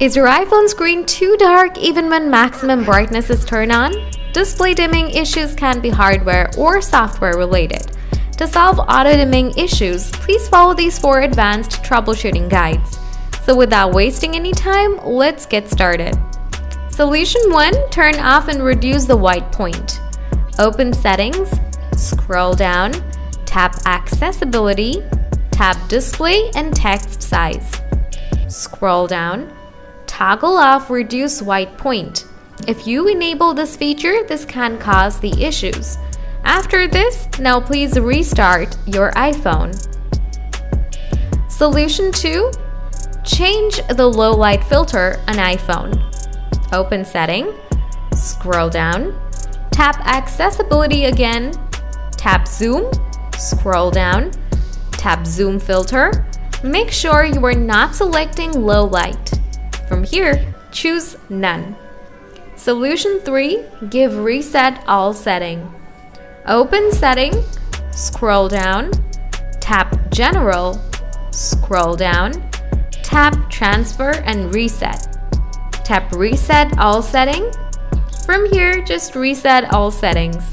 Is your iPhone screen too dark even when maximum brightness is turned on? Display dimming issues can be hardware or software related. To solve auto-dimming issues, please follow these 4 advanced troubleshooting guides. So without wasting any time, let's get started. Solution 1. Turn off and reduce the white point. Open Settings, scroll down, tap Accessibility, tap Display and Text Size. Scroll down, toggle off Reduce White Point. If you enable this feature, this can cause the issues. After this, now please restart your iPhone. Solution 2. Change the low light filter on iPhone. Open Setting, scroll down, tap Accessibility again, tap Zoom, scroll down, tap Zoom Filter. Make sure you are not selecting low light. From here, choose None. Solution 3. Give Reset All Setting. Open Setting, scroll down, tap General, scroll down, tap Transfer and Reset. Tap Reset All Setting. From here, just reset all settings.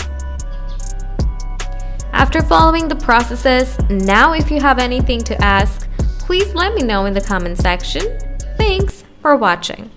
After following the processes, now if you have anything to ask, please let me know in the comment section. Thanks for watching.